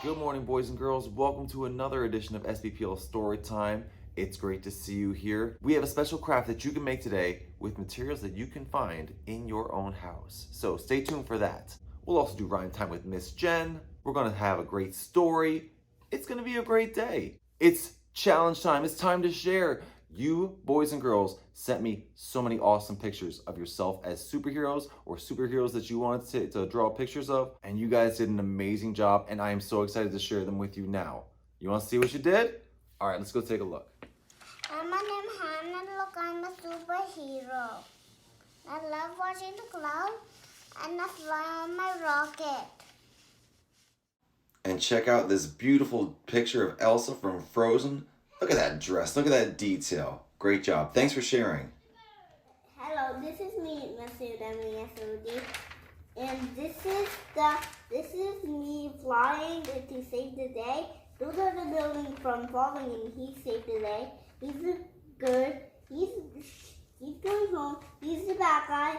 Good morning, boys and girls. Welcome to another edition of SBPL Storytime. It's great to see you here. We have a special craft that you can make today with materials that you can find in your own house. So stay tuned for that. We'll also do rhyme time with Miss Jen. We're gonna have a great story. It's gonna be a great day. It's challenge time. It's time to share. You, boys and girls, sent me so many awesome pictures of yourself as superheroes or superheroes that you wanted to draw pictures of. And you guys did an amazing job, and I am so excited to share them with you now. You want to see what you did? All right, let's go take a look. My name is Hannah. Look, I'm a superhero. I love watching the clouds and I fly on my rocket. And check out this beautiful picture of Elsa from Frozen. Look at that dress. Look at that detail. Great job. Thanks for sharing. Hello, this is me, Masood Amiyasudi. And this is me flying to save the day. Those are the buildings from falling and he saved the day. He's good. He's going home. He's the bad guy.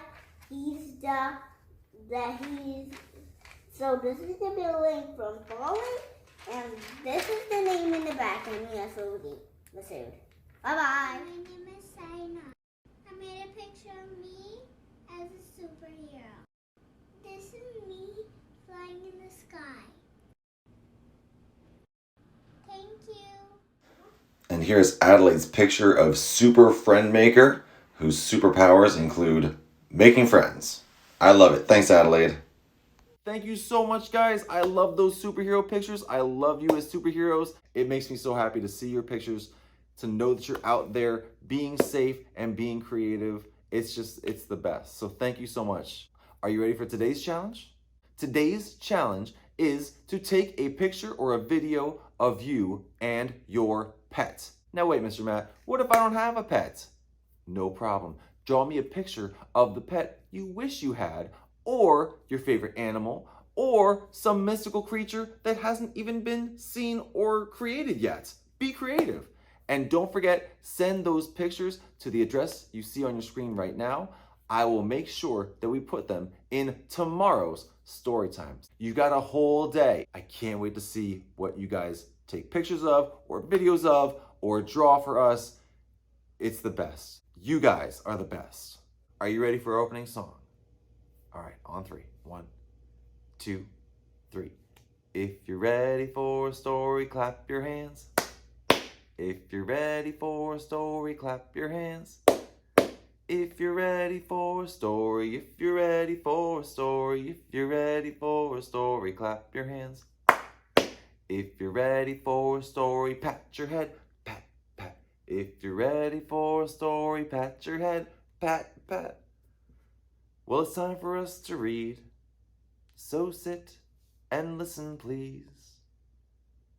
So this is the building from falling, and this is the name in the back. And Masood. Bye bye. My name is Saina. I made a picture of me as a superhero. This is me flying in the sky. Thank you. And here's Adelaide's picture of Super Friend Maker, whose superpowers include making friends. I love it. Thanks, Adelaide. Thank you so much, guys. I love those superhero pictures. I love you as superheroes. It makes me so happy to see your pictures, to know that you're out there being safe and being creative. It's the best. So thank you so much. Are you ready for today's challenge? Today's challenge is to take a picture or a video of you and your pet. Now wait, Mr. Matt, what if I don't have a pet? No problem. Draw me a picture of the pet you wish you had, or your favorite animal, or some mystical creature that hasn't even been seen or created yet. Be creative. And don't forget, send those pictures to the address you see on your screen right now. I will make sure that we put them in tomorrow's story times. You've got a whole day. I can't wait to see what you guys take pictures of, or videos of, or draw for us. It's the best. You guys are the best. Are you ready for our opening song? All right, on three. 1, 2, 3. If you're ready for a story, clap your hands. If you're ready for a story, clap your hands. If you're ready for a story, if you're ready for a story, if you're ready for a story, clap your hands. If you're ready for a story, pat your head, pat, pat. If you're ready for a story, pat your head, pat, pat. Well, it's time for us to read, so sit and listen, please.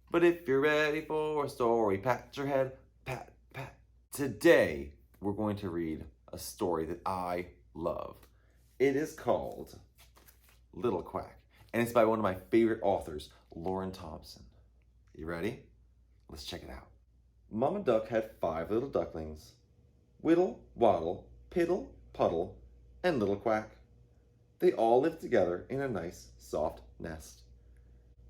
But if you're ready for a story, pat your head, pat, pat. Today, we're going to read a story that I love. It is called Little Quack, and it's by one of my favorite authors, Lauren Thompson. You ready? Let's check it out. Mama Duck had 5 little ducklings: Whittle, Waddle, Piddle, Puddle, and Little Quack. They all lived together in a nice, soft nest.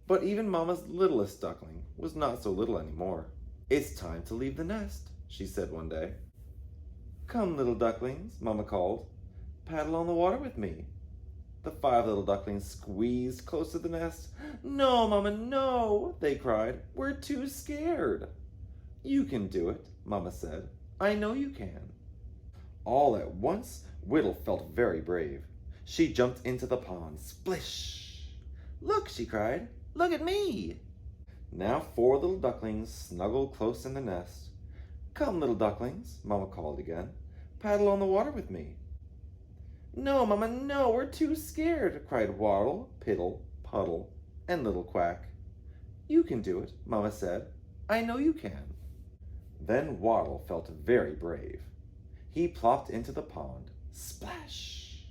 But even Mama's littlest duckling was not so little anymore. "It's time to leave the nest," she said one day. "Come, little ducklings," Mama called. "Paddle on the water with me." The 5 little ducklings squeezed close to the nest. "No, Mama, no," they cried. "We're too scared." "You can do it," Mama said. "I know you can." All at once, Whittle felt very brave. She jumped into the pond. Splish! "Look," she cried. "Look at me!" Now 4 little ducklings snuggled close in the nest. "Come, little ducklings," Mama called again. "Paddle on the water with me." "No, Mama, no, we're too scared," cried Waddle, Piddle, Puddle, and Little Quack. "You can do it," Mama said. "I know you can." Then Waddle felt very brave. He plopped into the pond. Splash!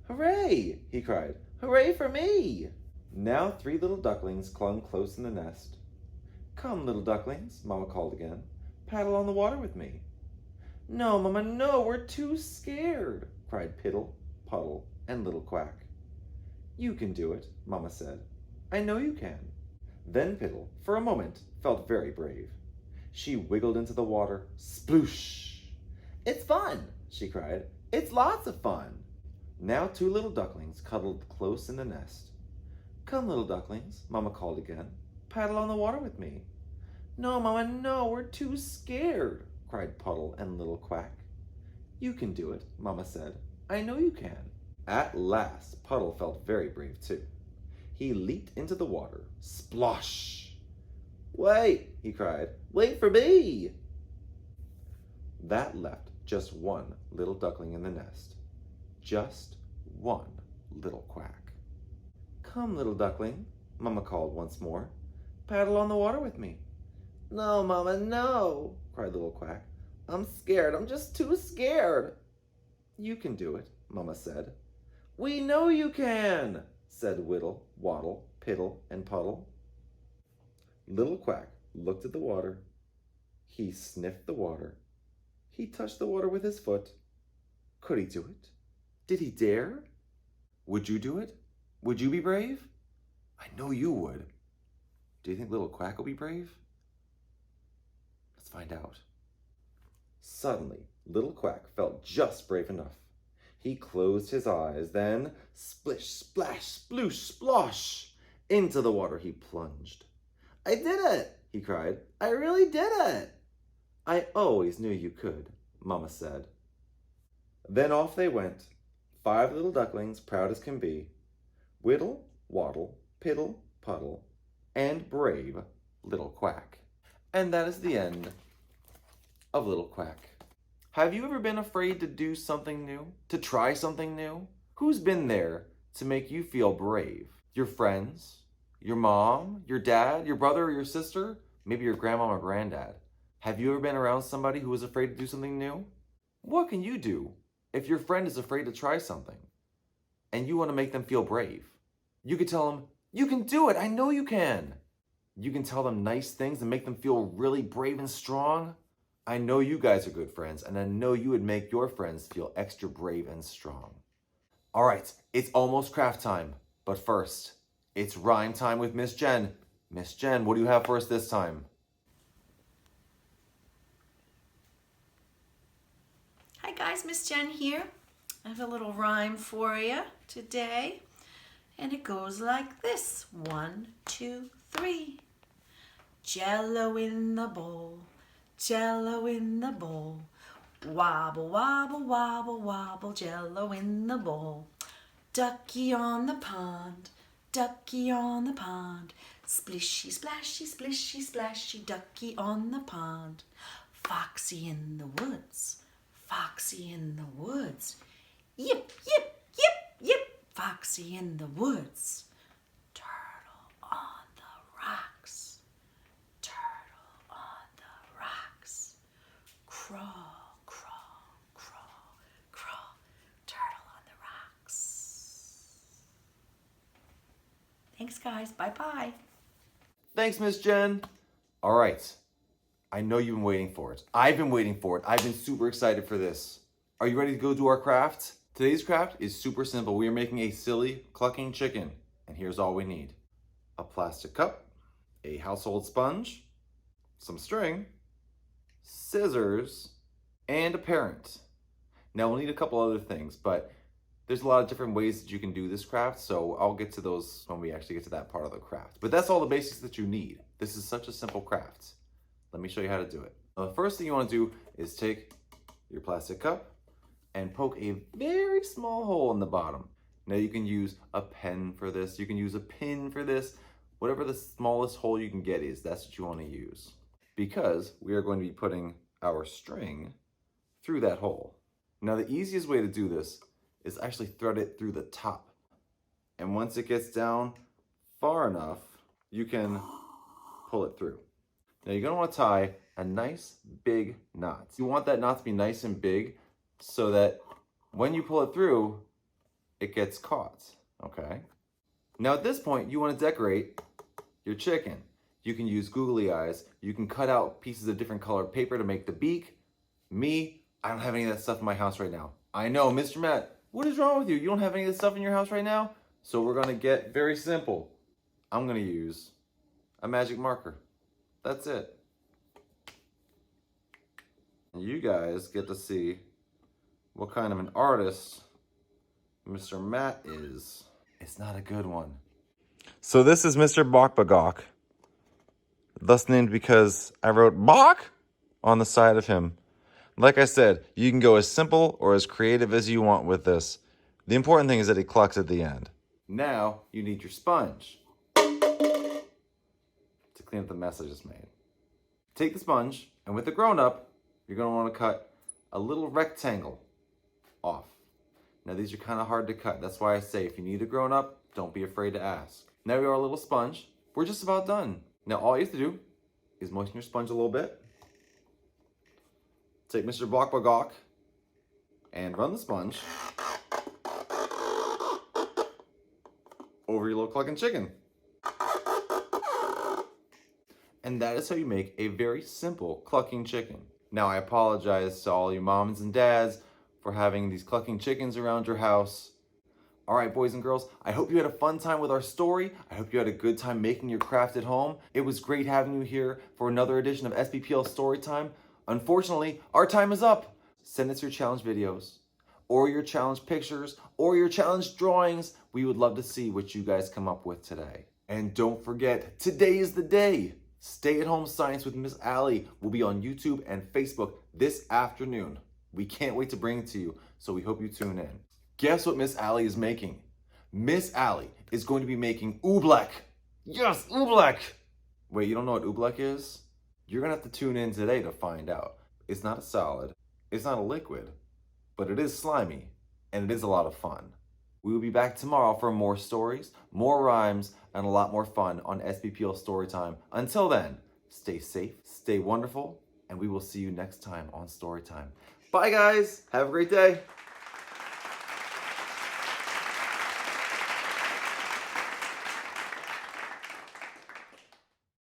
"Hooray!" he cried. "Hooray for me!" Now 3 little ducklings clung close in the nest. "Come, little ducklings," Mama called again. "Paddle on the water with me." "No, Mama, no, we're too scared," cried Piddle, Puddle, and Little Quack. "You can do it," Mama said. "I know you can." Then Piddle, for a moment, felt very brave. She wiggled into the water. Sploosh! "It's fun!" she cried. "It's lots of fun!" Now 2 little ducklings cuddled close in the nest. "Come, little ducklings," Mama called again. "Paddle on the water with me." "No, Mama, no, we're too scared," cried Puddle and Little Quack. "You can do it," Mama said. "I know you can." At last, Puddle felt very brave too. He leaped into the water. Splosh! "Wait," he cried. "Wait for me!" That left just 1 little duckling in the nest. Just 1 Little Quack. "Come, little duckling," Mama called once more. "Paddle on the water with me." "No, Mama, no," cried Little Quack. "I'm scared. I'm just too scared." "You can do it," Mama said. "We know you can," said Whittle, Waddle, Piddle, and Puddle. Little Quack looked at the water. He sniffed the water. He touched the water with his foot. Could he do it? Did he dare? Would you do it? Would you be brave? I know you would. Do you think Little Quack will be brave? Let's find out. Suddenly, Little Quack felt just brave enough. He closed his eyes, then splish, splash, sploosh, splosh! Into the water he plunged. "I did it!" he cried. "I really did it!" "I always knew you could," Mama said. Then off they went, 5 little ducklings, proud as can be. Whittle, Waddle, Piddle, Puddle, and brave Little Quack. And that is the end of Little Quack. Have you ever been afraid to do something new? To try something new? Who's been there to make you feel brave? Your friends? Your mom? Your dad? Your brother or your sister? Maybe your grandma or granddad? Have you ever been around somebody who was afraid to do something new? What can you do if your friend is afraid to try something and you want to make them feel brave? You could tell them, "You can do it, I know you can." You can tell them nice things and make them feel really brave and strong. I know you guys are good friends, and I know you would make your friends feel extra brave and strong. All right, it's almost craft time, but first, it's rhyme time with Miss Jen. Miss Jen, what do you have for us this time? Hi guys, Miss Jen here. I have a little rhyme for you today, and it goes like this. 1, 2, 3. Jello in the bowl, Jello in the bowl. Wobble, wobble, wobble, wobble, Jello in the bowl. Ducky on the pond, ducky on the pond. Splishy, splashy, splishy, splashy, ducky on the pond. Foxy in the woods, foxy in the woods. Yip, yip, yip, yip, foxy in the woods. Turtle on the rocks, turtle on the rocks. Crawl, crawl, crawl, crawl, turtle on the rocks. Thanks guys, bye-bye. Thanks, Miss Jen. All right, I know you've been waiting for it. I've been waiting for it. I've been super excited for this. Are you ready to go do our craft? Today's craft is super simple. We are making a silly clucking chicken, and here's all we need. A plastic cup, a household sponge, some string, scissors, and a parent. Now we'll need a couple other things, but there's a lot of different ways that you can do this craft, so I'll get to those when we actually get to that part of the craft. But that's all the basics that you need. This is such a simple craft. Let me show you how to do it. Now, the first thing you want to do is take your plastic cup and poke a very small hole in the bottom. Now you can use a pen for this, you can use a pin for this, whatever the smallest hole you can get is, that's what you want to use. Because we are going to be putting our string through that hole. Now the easiest way to do this is actually thread it through the top. And once it gets down far enough, you can pull it through. Now you're gonna wanna tie a nice big knot. You want that knot to be nice and big so that when you pull it through, it gets caught, okay? Now at this point, you wanna decorate your chicken. You can use googly eyes. You can cut out pieces of different colored paper to make the beak. Me, I don't have any of that stuff in my house right now. I know, Mr. Matt, what is wrong with you? You don't have any of this stuff in your house right now? So we're gonna get very simple. I'm gonna use a magic marker. That's it. And you guys get to see what kind of an artist Mr. Matt is. It's not a good one. So this is Mr. Bokbagok, thus named because I wrote Bok on the side of him. Like I said, you can go as simple or as creative as you want with this. The important thing is that he clucks at the end. Now you need your sponge to clean up the mess I just made. Take the sponge, and with the grown-up, you're going to want to cut a little rectangle off. Now these are kind of hard to cut. That's why I say if you need a grown-up, don't be afraid to ask. Now we have our little sponge. We're just about done. Now all you have to do is moisten your sponge a little bit. Take Mr. Bokbagok and run the sponge over your little clucking chicken. And that is how you make a very simple clucking chicken. Now I apologize to all you moms and dads for having these clucking chickens around your house. All right, boys and girls, I hope you had a fun time with our story. I hope you had a good time making your craft at home. It was great having you here for another edition of SBPL Storytime. Unfortunately, our time is up. Send us your challenge videos, or your challenge pictures, or your challenge drawings. We would love to see what you guys come up with today. And don't forget, today is the day. Stay at Home Science with Miss Allie will be on YouTube and Facebook this afternoon. We can't wait to bring it to you, so we hope you tune in. Guess what Miss Allie is making? Miss Allie is going to be making oobleck. Yes, oobleck. Wait, you don't know what oobleck is? You're gonna have to tune in today to find out. It's not a solid, it's not a liquid, but it is slimy, and it is a lot of fun. We will be back tomorrow for more stories, more rhymes, and a lot more fun on SBPL Storytime. Until then, stay safe, stay wonderful, and we will see you next time on Storytime. Bye guys, have a great day.